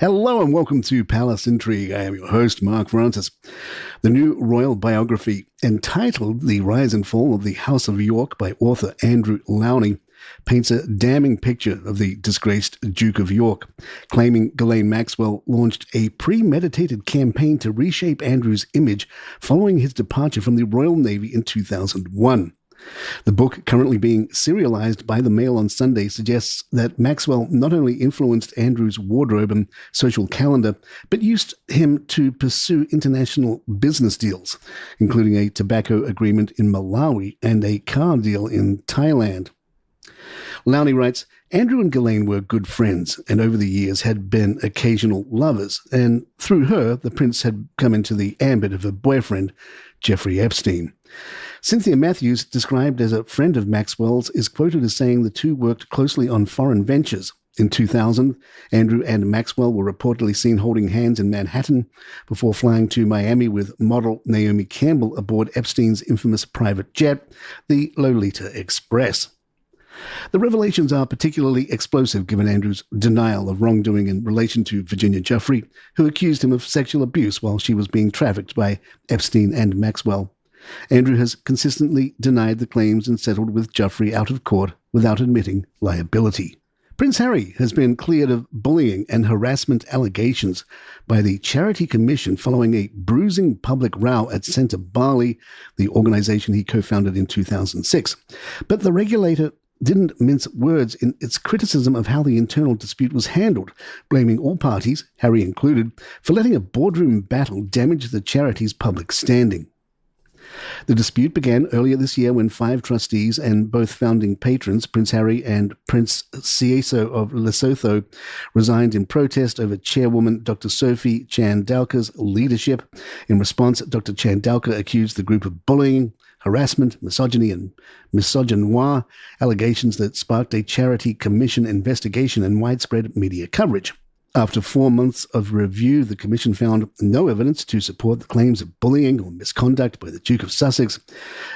Hello and welcome to Palace Intrigue. I am your host, Mark Francis. The new royal biography entitled The Rise and Fall of the House of York by author Andrew Lownie paints a damning picture of the disgraced Duke of York, claiming Ghislaine Maxwell launched a premeditated campaign to reshape Andrew's image following his departure from the Royal Navy in 2001. The book, currently being serialized by the Mail on Sunday, suggests that Maxwell not only influenced Andrew's wardrobe and social calendar, but used him to pursue international business deals, including a tobacco agreement in Malawi and a car deal in Thailand. Lownie writes, Andrew and Ghislaine were good friends and over the years had been occasional lovers, and through her, the prince had come into the ambit of her boyfriend, Jeffrey Epstein. Cynthia Matthews, described as a friend of Maxwell's, is quoted as saying the two worked closely on foreign ventures. In 2000, Andrew and Maxwell were reportedly seen holding hands in Manhattan before flying to Miami with model Naomi Campbell aboard Epstein's infamous private jet, the Lolita Express. The revelations are particularly explosive given Andrew's denial of wrongdoing in relation to Virginia Giuffre, who accused him of sexual abuse while she was being trafficked by Epstein and Maxwell. Andrew has consistently denied the claims and settled with Giuffre out of court without admitting liability. Prince Harry has been cleared of bullying and harassment allegations by the Charity Commission following a bruising public row at Centre Bali, the organisation he co-founded in 2006. But the regulator didn't mince words in its criticism of how the internal dispute was handled, blaming all parties, Harry included, for letting a boardroom battle damage the charity's public standing. The dispute began earlier this year when 5 trustees and both founding patrons, Prince Harry and Prince Sieso of Lesotho, resigned in protest over chairwoman Dr. Sophie Chandauka's leadership. In response, Dr. Chandauka accused the group of bullying, harassment, misogyny, and misogynoir, allegations that sparked a Charity Commission investigation and widespread media coverage. After 4 months of review, the Commission found no evidence to support the claims of bullying or misconduct by the Duke of Sussex,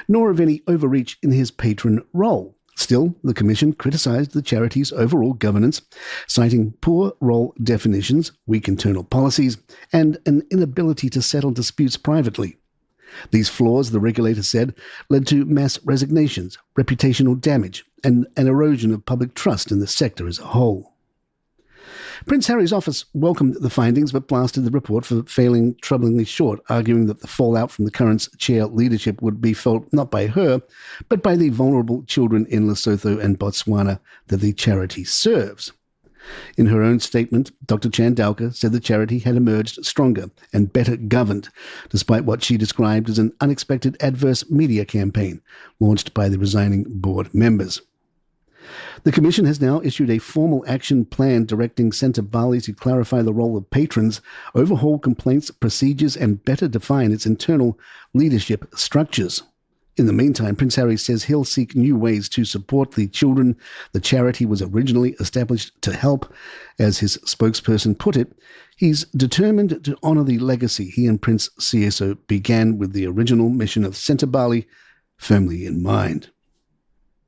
nor of any overreach in his patron role. Still, the Commission criticised the charity's overall governance, citing poor role definitions, weak internal policies, and an inability to settle disputes privately. These flaws, the regulator said, led to mass resignations, reputational damage, and an erosion of public trust in the sector as a whole. Prince Harry's office welcomed the findings but blasted the report for failing troublingly short, arguing that the fallout from the current chair leadership would be felt not by her, but by the vulnerable children in Lesotho and Botswana that the charity serves. In her own statement, Dr. Chandauka said the charity had emerged stronger and better governed, despite what she described as an unexpected adverse media campaign launched by the resigning board members. The Commission has now issued a formal action plan directing Centre Bali to clarify the role of patrons, overhaul complaints procedures, and better define its internal leadership structures. In the meantime, Prince Harry says he'll seek new ways to support the children the charity was originally established to help. As his spokesperson put it, he's determined to honour the legacy he and Prince Sieso began with the original mission of Centre Bali firmly in mind.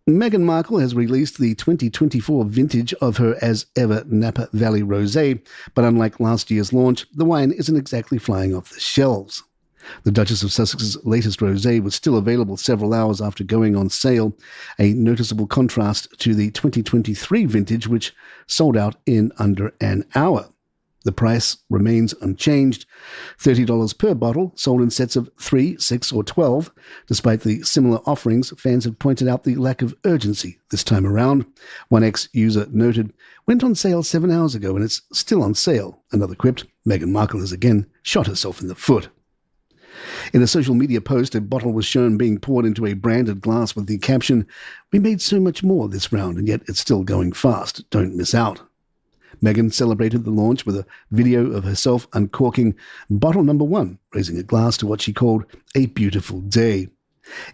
Meghan Markle has released the 2024 vintage of her as-ever Napa Valley Rosé, but unlike last year's launch, the wine isn't exactly flying off the shelves. The Duchess of Sussex's latest rosé was still available several hours after going on sale, a noticeable contrast to the 2023 vintage, which sold out in under an hour. The price remains unchanged, $30 per bottle, sold in sets of 3, 6, or 12. Despite the similar offerings, fans have pointed out the lack of urgency this time around. One ex-user noted, "Went on sale 7 hours ago and it's still on sale." Another quipped, "Meghan Markle has again shot herself in the foot." In a social media post, a bottle was shown being poured into a branded glass with the caption, "We made so much more this round and yet it's still going fast. Don't miss out." Meghan celebrated the launch with a video of herself uncorking bottle number 1, raising a glass to what she called a beautiful day.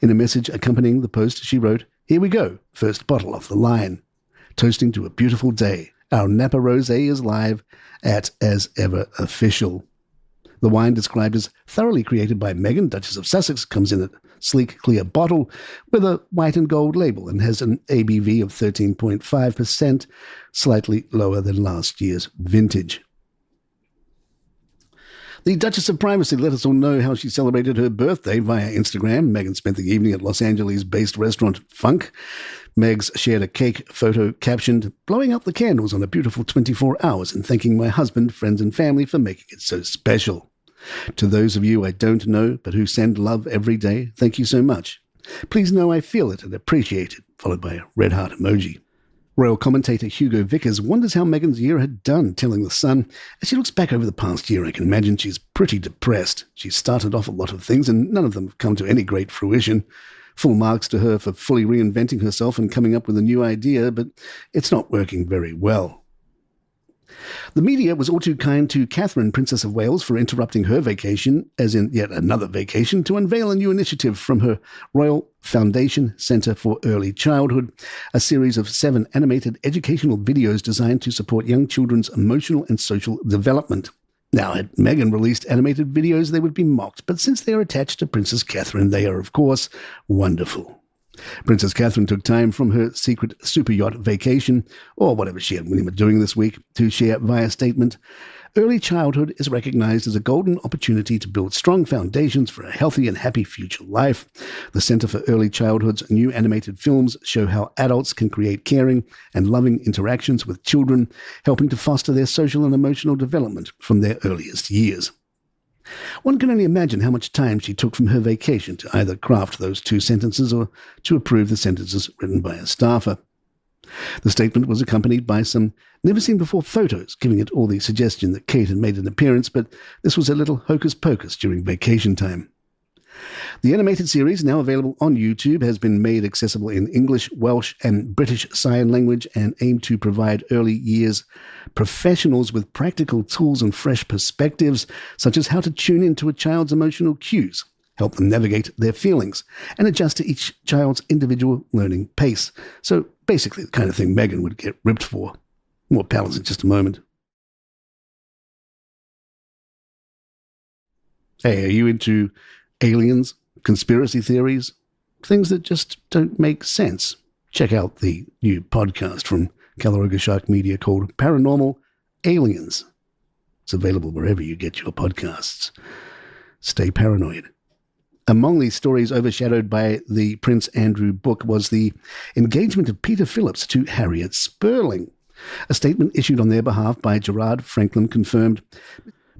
In a message accompanying the post, she wrote, "Here we go, first bottle off the line. Toasting to a beautiful day. Our Napa Rosé is live at As Ever Official." The wine, described as thoroughly created by Meghan, Duchess of Sussex, comes in a sleek, clear bottle with a white and gold label and has an ABV of 13.5%, slightly lower than last year's vintage. The Duchess of Privacy let us all know how she celebrated her birthday via Instagram. Meghan spent the evening at Los Angeles-based restaurant Funk. Megs shared a cake photo captioned, "Blowing out the candles on a beautiful 24 hours and thanking my husband, friends and family for making it so special. To those of you I don't know but who send love every day, thank you so much. Please know I feel it and appreciate it," followed by a red heart emoji. Royal commentator Hugo Vickers wonders how Meghan's year had done, telling The Sun, "As she looks back over the past year, I can imagine she's pretty depressed. She started off a lot of things and none of them have come to any great fruition. Full marks to her for fully reinventing herself and coming up with a new idea, but it's not working very well." The media was all too kind to Catherine, Princess of Wales, for interrupting her vacation, as in yet another vacation, to unveil a new initiative from her Royal Foundation Centre for Early Childhood, a series of 7 animated educational videos designed to support young children's emotional and social development. Now, had Meghan released animated videos, they would be mocked, but since they are attached to Princess Catherine, they are, of course, wonderful. Princess Catherine took time from her secret super yacht vacation, or whatever she and William are doing this week, to share via statement, "Early childhood is recognized as a golden opportunity to build strong foundations for a healthy and happy future life. The Center for Early Childhood's new animated films show how adults can create caring and loving interactions with children, helping to foster their social and emotional development from their earliest years." One can only imagine how much time she took from her vacation to either craft those 2 sentences or to approve the sentences written by a staffer. The statement was accompanied by some never-seen-before photos, giving it all the suggestion that Kate had made an appearance, but this was a little hocus-pocus during vacation time. The animated series, now available on YouTube, has been made accessible in English, Welsh and British Sign Language and aimed to provide early years professionals with practical tools and fresh perspectives, such as how to tune into a child's emotional cues, help them navigate their feelings, and adjust to each child's individual learning pace. So basically the kind of thing Meghan would get ripped for. More palace in just a moment. Hey, are you into aliens, conspiracy theories, things that just don't make sense? Check out the new podcast from Calaroga Shark Media called Paranormal Aliens. It's available wherever you get your podcasts. Stay paranoid. Among these stories overshadowed by the Prince Andrew book was the engagement of Peter Phillips to Harriet Sperling. A statement issued on their behalf by Gerard Franklin confirmed,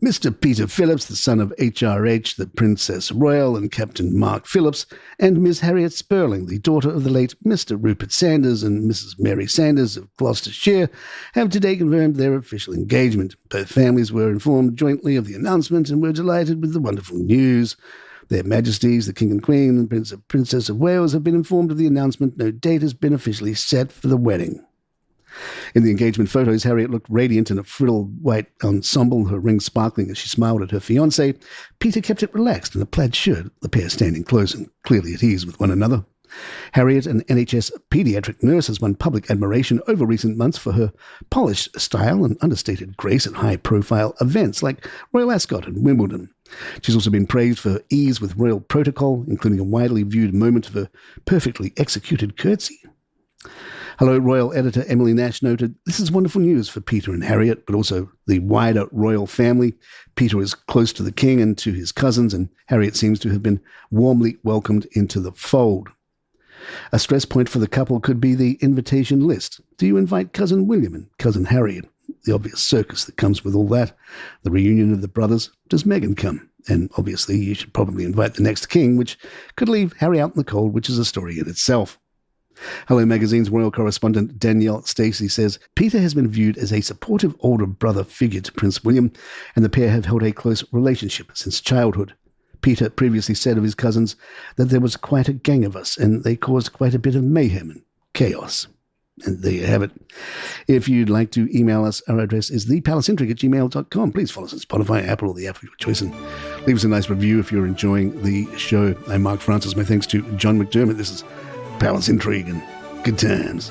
"Mr. Peter Phillips, the son of HRH, the Princess Royal, and Captain Mark Phillips, and Miss Harriet Sperling, the daughter of the late Mr. Rupert Sanders and Mrs. Mary Sanders of Gloucestershire, have today confirmed their official engagement. Both families were informed jointly of the announcement and were delighted with the wonderful news. Their Majesties, the King and Queen, and Princess of Wales have been informed of the announcement. No date has been officially set for the wedding." In the engagement photos, Harriet looked radiant in a frilled white ensemble, her ring sparkling as she smiled at her fiancé. Peter kept it relaxed in a plaid shirt, the pair standing close and clearly at ease with one another. Harriet, an NHS paediatric nurse, has won public admiration over recent months for her polished style and understated grace at high-profile events like Royal Ascot and Wimbledon. She's also been praised for her ease with royal protocol, including a widely viewed moment of her perfectly executed curtsy. Hello Royal editor Emily Nash noted, "This is wonderful news for Peter and Harriet, but also the wider royal family. Peter is close to the king and to his cousins, and Harriet seems to have been warmly welcomed into the fold." A stress point for the couple could be the invitation list. Do you invite cousin William and cousin Harriet? The obvious circus that comes with all that. The reunion of the brothers. Does Meghan come? And obviously you should probably invite the next king, which could leave Harry out in the cold, which is a story in itself. Hello Magazine's royal correspondent Danielle Stacey says, "Peter has been viewed as a supportive older brother figure to Prince William, and the pair have held a close relationship since childhood. Peter previously said of his cousins that there was quite a gang of us, and they caused quite a bit of mayhem and chaos." And there you have it. If you'd like to email us, our address is thepalaceintrigue@gmail.com. Please follow us on Spotify, Apple, or the app of your choice, and leave us a nice review if you're enjoying the show. I'm Mark Francis. My thanks to John McDermott. This is Palace Intrigue, and good times.